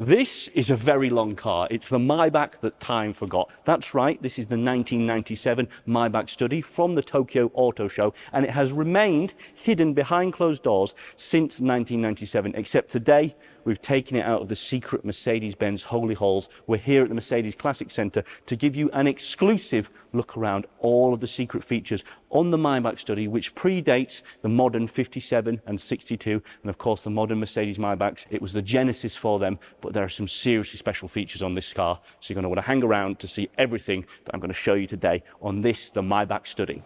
This is a very long car. It's the Maybach that time forgot. That's right, this is the 1997 Maybach Study from the Tokyo Motorshow, and it has remained hidden behind closed doors since 1997, except today we've taken it out of the secret Mercedes-Benz Holy Halls. We're here at the Mercedes Classic Centre to give you an exclusive look around all of the secret features on the Maybach Study, which predates the modern 57 and 62, and of course the modern Mercedes Maybachs. It was the genesis for them, but there are some seriously special features on this car, so you're going to want to hang around to see everything that I'm going to show you today on this, the Maybach Study.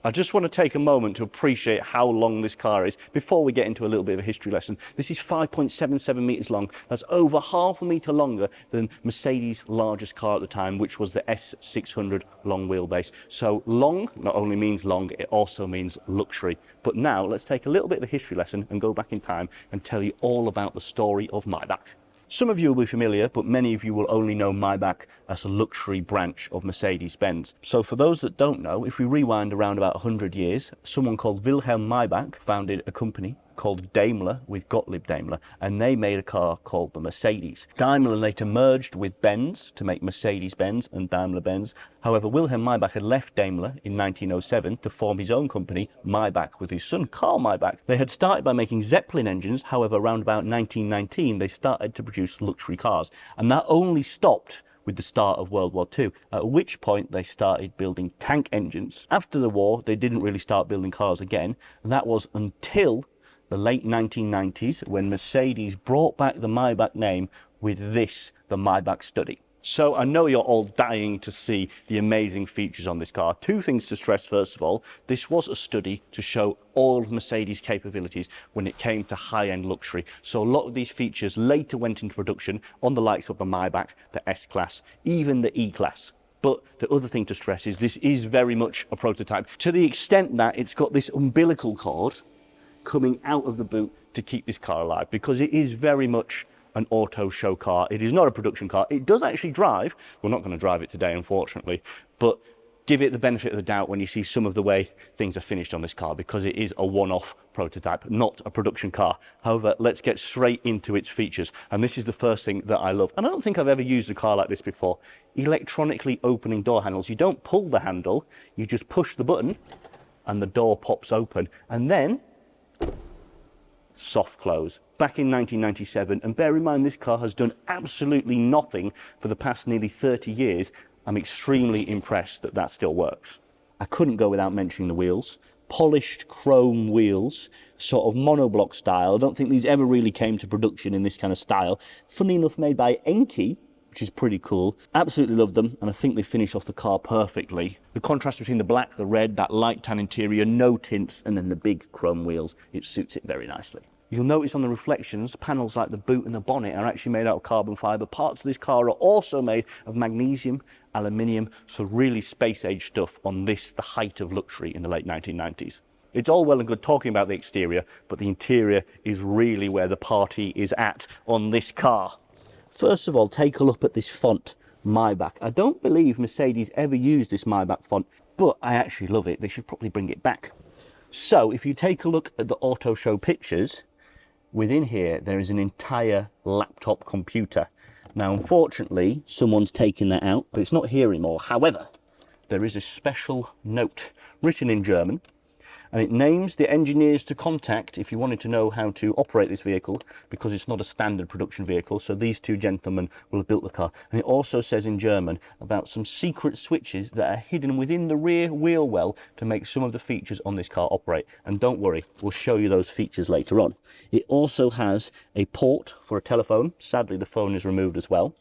I just want to take a moment to appreciate how long this car is before we get into a little bit of a history lesson. This is 5.77 meters long. That's over half a meter longer than Mercedes' largest car at the time, which was the S600 long wheelbase. So long not only means long, it also means luxury. But now let's take a little bit of a history lesson and go back in time and tell you all about the story of Maybach. Some of you will be familiar, but many of you will only know Maybach as a luxury branch of Mercedes-Benz. So for those that don't know, if we rewind around about 100 years, someone called Wilhelm Maybach founded a company called Daimler with Gottlieb Daimler, and they made a car called the Mercedes. Daimler later merged with Benz to make Mercedes-Benz and Daimler-Benz. However, Wilhelm Maybach had left Daimler in 1907 to form his own company, Maybach, with his son Karl Maybach. They had started by making Zeppelin engines. However, around about 1919, they started to produce luxury cars, and that only stopped with the start of World War II, at which point they started building tank engines. After the war, they didn't really start building cars again, and that was until the late 1990s when Mercedes brought back the Maybach name with this, the Maybach Study. So I know you're all dying to see the amazing features on this car. Two things to stress. First of all, this was a study to show all of Mercedes' capabilities when it came to high-end luxury. So a lot of these features later went into production on the likes of the Maybach, the S-Class, even the E-Class. But the other thing to stress is this is very much a prototype, to the extent that it's got this umbilical cord coming out of the boot to keep this car alive, because it is very much an auto show car. It is not a production car. It does actually drive. We're not going to drive it today, unfortunately, but give it the benefit of the doubt when you see some of the way things are finished on this car, because it is a one-off prototype, not a production car. However, let's get straight into its features, and this is the first thing that I love, and I don't think I've ever used a car like this before. Electronically opening door handles. You don't pull the handle, you just push the button and the door pops open, and then soft close. Back in 1997, and bear in mind this car has done absolutely nothing for the past nearly 30 years. I'm extremely impressed that that still works. I couldn't go without mentioning the wheels. Polished chrome wheels, sort of monoblock style. I don't think these ever really came to production in this kind of style. Funny enough, made by Enki, which is pretty cool. Absolutely love them, and I think they finish off the car perfectly. The contrast between the black, the red, that light tan interior, no tints, and then the big chrome wheels, it suits it very nicely. You'll notice on the reflections, panels like the boot and the bonnet are actually made out of carbon fibre. Parts of this car are also made of magnesium, aluminium, so really space-age stuff on this, the height of luxury in the late 1990s. It's all well and good talking about the exterior, but the interior is really where the party is at on this car. First of all, take a look at this font, Maybach. I don't believe Mercedes ever used this Maybach font, but I actually love it. They should probably bring it back. So if you take a look at the auto show pictures, within here there is an entire laptop computer. Now unfortunately someone's taken that out, but it's not here anymore. However, there is a special note written in German, and it names the engineers to contact if you wanted to know how to operate this vehicle, because it's not a standard production vehicle. So these two gentlemen will have built the car, and it also says in German about some secret switches that are hidden within the rear wheel well to make some of the features on this car operate. And don't worry, we'll show you those features later on. It also has a port for a telephone. Sadly, the phone is removed as well.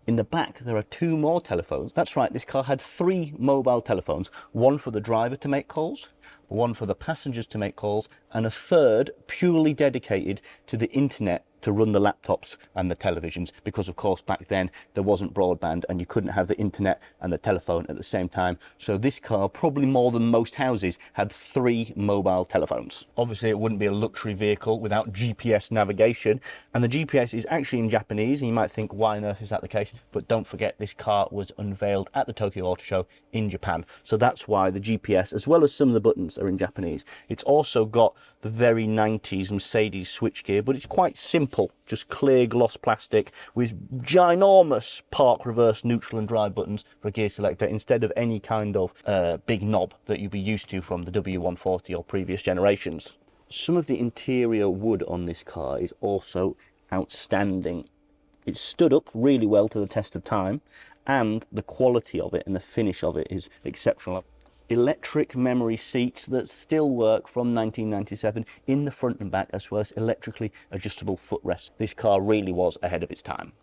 In the back there are two more telephones. That's right, this car had three mobile telephones, one for the driver to make calls, one for the passengers to make calls, and a third purely dedicated to the internet to run the laptops and the televisions, because of course back then there wasn't broadband and you couldn't have the internet and the telephone at the same time. So this car, probably more than most houses, had three mobile telephones. Obviously it wouldn't be a luxury vehicle without GPS navigation, and the GPS is actually in Japanese, and you might think, why on earth is that the case? But don't forget, this car was unveiled at the Tokyo Motorshow in Japan, so that's why the GPS, as well as some of the buttons, are in Japanese. It's also got the very 90s Mercedes switchgear, but it's quite simple simple, just clear gloss plastic with ginormous park, reverse, neutral and drive buttons for a gear selector instead of any kind of big knob that you'd be used to from the W140 or previous generations. Some of the interior wood on this car is also outstanding. It's stood up really well to the test of time, and the quality of it and the finish of it is exceptional. Electric memory seats that still work from 1997 in the front and back, as well as electrically adjustable footrests. This car really was ahead of its time.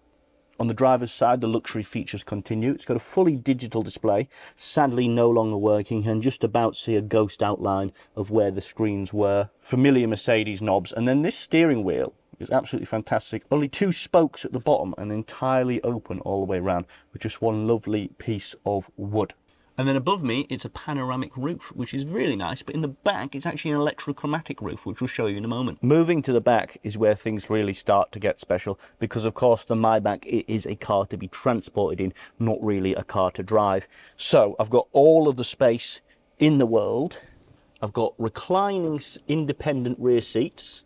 On the driver's side, the luxury features continue. It's got a fully digital display, sadly no longer working, and just about see a ghost outline of where the screens were. Familiar Mercedes knobs, and then this steering wheel is absolutely fantastic. Only 2 spokes at the bottom and entirely open all the way around with just one lovely piece of wood. And then above me, it's a panoramic roof, which is really nice. But in the back, it's actually an electrochromatic roof, which we'll show you in a moment. Moving to the back is where things really start to get special, because of course the Maybach, it is a car to be transported in, not really a car to drive. So I've got all of the space in the world. I've got reclining independent rear seats,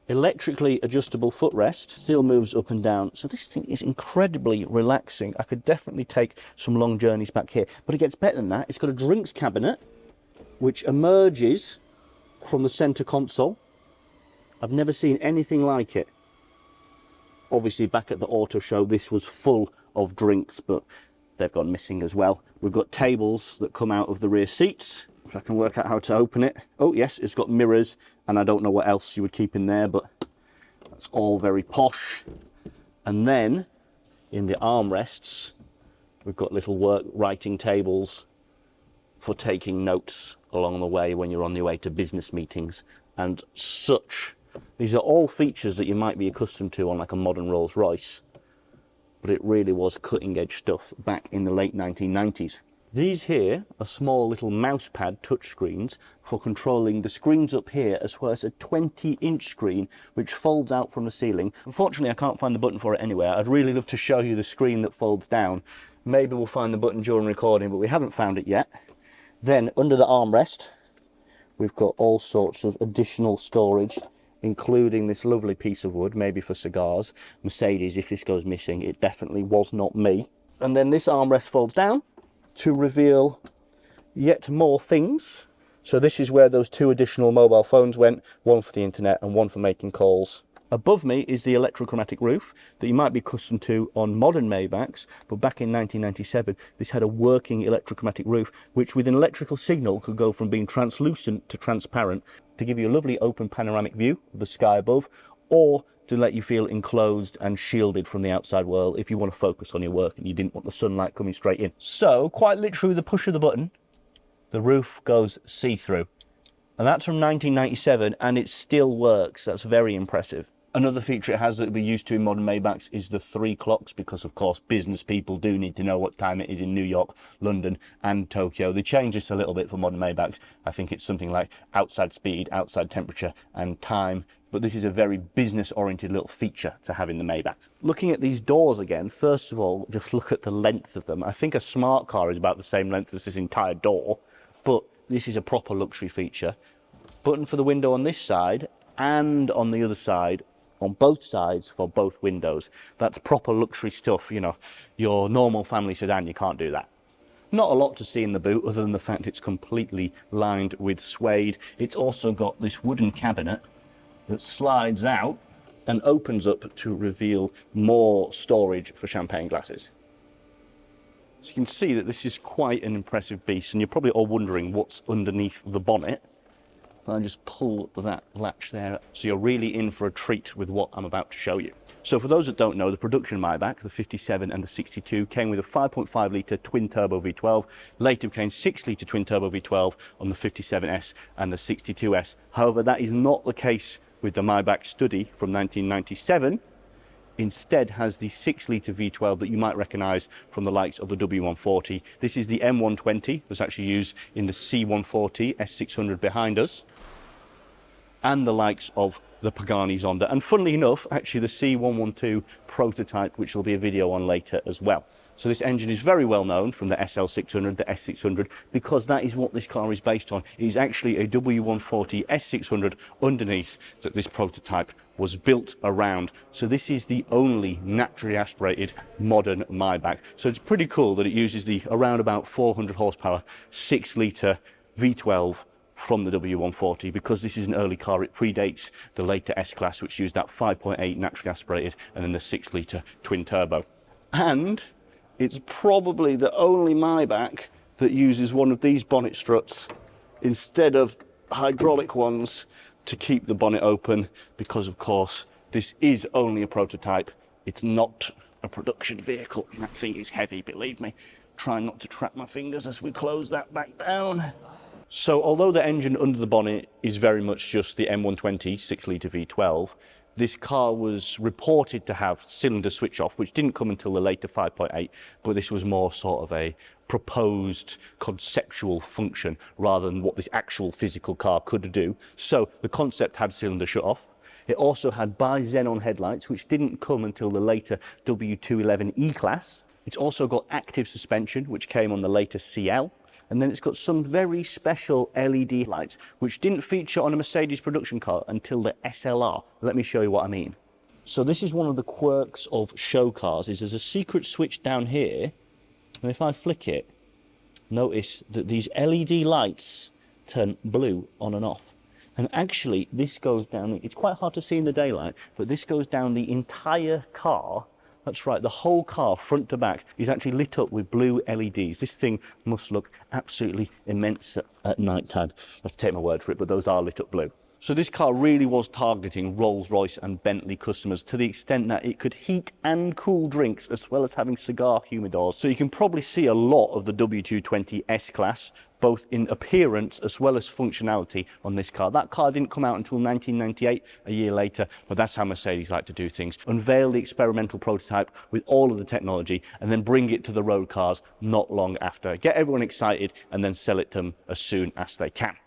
electrically adjustable footrest, still moves up and down. So this thing is incredibly relaxing. I could definitely take some long journeys back here, but it gets better than that. It's got a drinks cabinet which emerges from the center console. I've never seen anything like it. Obviously back at the auto show this was full of drinks, but they've gone missing as well. We've got tables that come out of the rear seats. If I can work out how to open it. Oh yes, it's got mirrors, and I don't know what else you would keep in there, but that's all very posh. And then in the armrests, we've got little writing tables for taking notes along the way when you're on your way to business meetings and such. These are all features that you might be accustomed to on like a modern Rolls Royce, but it really was cutting edge stuff back in the late 1990s. These here are small little mouse pad touchscreens for controlling the screens up here, as well as a 20-inch screen which folds out from the ceiling. Unfortunately, I can't find the button for it anywhere. I'd really love to show you the screen that folds down. Maybe we'll find the button during recording, but we haven't found it yet. Then under the armrest, we've got all sorts of additional storage, including this lovely piece of wood, maybe for cigars. Mercedes, if this goes missing, it definitely was not me. And then this armrest folds down to reveal yet more things. So this is where those 2 additional mobile phones went, one for the internet and one for making calls. Above me is the electrochromatic roof that you might be accustomed to on modern Maybachs, but back in 1997 this had a working electrochromatic roof which with an electrical signal could go from being translucent to transparent to give you a lovely open panoramic view of the sky above, or to let you feel enclosed and shielded from the outside world if you want to focus on your work and you didn't want the sunlight coming straight in. So quite literally with the push of the button, the roof goes see-through. And that's from 1997 and it still works. That's very impressive. Another feature it has that we're used to in modern Maybachs is the 3 clocks, because of course business people do need to know what time it is in New York, London and Tokyo. They change this a little bit for modern Maybachs. I think it's something like outside speed, outside temperature and time. But this is a very business-oriented little feature to have in the Maybach. Looking at these doors again, first of all, just look at the length of them. I think a smart car is about the same length as this entire door, but this is a proper luxury feature. Button for the window on this side and on the other side, on both sides for both windows. That's proper luxury stuff, you know. Your normal family sedan, you can't do that. Not a lot to see in the boot other than the fact it's completely lined with suede. It's also got this wooden cabinet that slides out and opens up to reveal more storage for champagne glasses. So you can see that this is quite an impressive beast, and you're probably all wondering what's underneath the bonnet. So I just pull that latch there. So you're really in for a treat with what I'm about to show you. So for those that don't know, the production Maybach, the 57 and the 62, came with a 5.5 litre twin turbo V12. Later became 6 litre twin turbo V12 on the 57S and the 62S. However, that is not the case with the Maybach Study from 1997. Instead has the 6 litre V12 that you might recognise from the likes of the W140. This is the M120 that's actually used in the C140 S600 behind us. and the likes of the Pagani Zonda. And funnily enough, actually the C112 prototype, which will be a video on later as well. So this engine is very well known from the SL600, the S600, because that is what this car is based on. It is actually a W140 S600 underneath that this prototype was built around. So this is the only naturally aspirated modern Maybach. So it's pretty cool that it uses the around about 400 horsepower 6-litre V12 from the W140. Because this is an early car, it predates the later S-Class, which used that 5.8 naturally aspirated and then the 6-litre twin turbo. And it's probably the only Maybach that uses one of these bonnet struts instead of hydraulic ones to keep the bonnet open, because of course this is only a prototype. It's not a production vehicle. That thing is heavy, believe me. Try not to trap my fingers as we close that back down. So although the engine under the bonnet is very much just the M120 6-litre V12, this car was reported to have cylinder switch off, which didn't come until the later 5.8, but this was more sort of a proposed conceptual function rather than what this actual physical car could do. So the concept had cylinder shut off. It also had bi-xenon headlights, which didn't come until the later W211 E-Class. It's also got active suspension, which came on the later CL. And then it's got some very special LED lights, which didn't feature on a Mercedes production car until the SLR. Let me show you what I mean. So this is one of the quirks of show cars, is there's a secret switch down here. And if I flick it, notice that these LED lights turn blue on and off. And actually, this goes down, it's quite hard to see in the daylight, but this goes down the entire car. That's right, the whole car, front to back, is actually lit up with blue LEDs. This thing must look absolutely immense at night time. I have to take my word for it, but those are lit up blue. So this car really was targeting Rolls-Royce and Bentley customers to the extent that it could heat and cool drinks as well as having cigar humidors. So you can probably see a lot of the W220 S-Class, both in appearance as well as functionality on this car. That car didn't come out until 1998, a year later, but that's how Mercedes like to do things. Unveil the experimental prototype with all of the technology and then bring it to the road cars not long after. Get everyone excited and then sell it to them as soon as they can.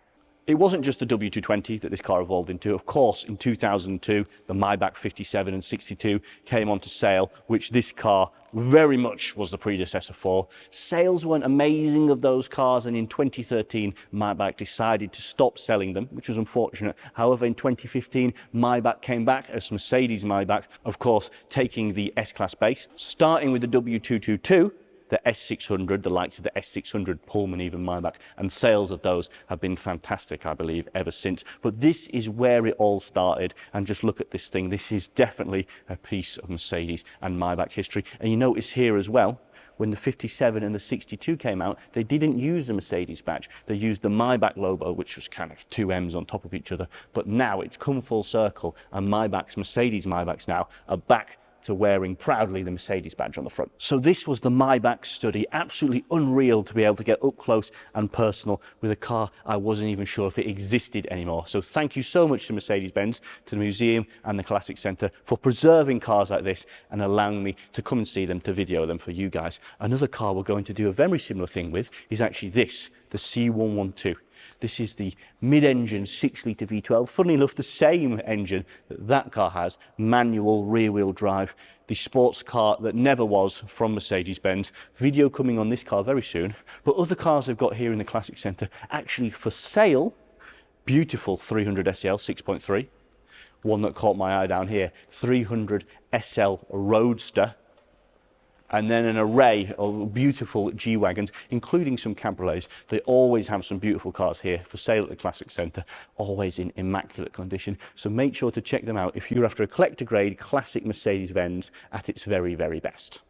It wasn't just the W220 that this car evolved into. Of course, in 2002, the Maybach 57 and 62 came onto sale, which this car very much was the predecessor for. Sales weren't amazing of those cars, and in 2013, Maybach decided to stop selling them, which was unfortunate. However, in 2015, Maybach came back as Mercedes Maybach, of course, taking the S-Class base, starting with the W222, the S600, the likes of the S600 Pullman, even Maybach, and sales of those have been fantastic, I believe, ever since. But this is where it all started, and just look at this thing. This is definitely a piece of Mercedes and Maybach history. And you notice here as well, when the 57 and the 62 came out, they didn't use the Mercedes badge. They used the Maybach logo, which was kind of two M's on top of each other. But now it's come full circle, and Maybach's, Mercedes Maybachs now, are back to wearing proudly the Mercedes badge on the front. So this was the Maybach Study. Absolutely unreal to be able to get up close and personal with a car I wasn't even sure if it existed anymore. So thank you so much to Mercedes-Benz, to the museum and the Classic Centre for preserving cars like this and allowing me to come and see them, to video them for you guys. Another car we're going to do a very similar thing with is actually this, the C112. This is the mid-engine 6-litre V12. Funnily enough, the same engine that that car has, manual rear-wheel drive, the sports car that never was from Mercedes-Benz. Video coming on this car very soon. But other cars they've got here in the Classic Centre, actually for sale, beautiful 300 SL 6.3. One that caught my eye down here, 300 SL Roadster. And then an array of beautiful G-Wagons, including some cabriolets. They always have some beautiful cars here for sale at the Classic Centre, always in immaculate condition. So make sure to check them out if you're after a collector-grade classic Mercedes-Benz at its very, very best.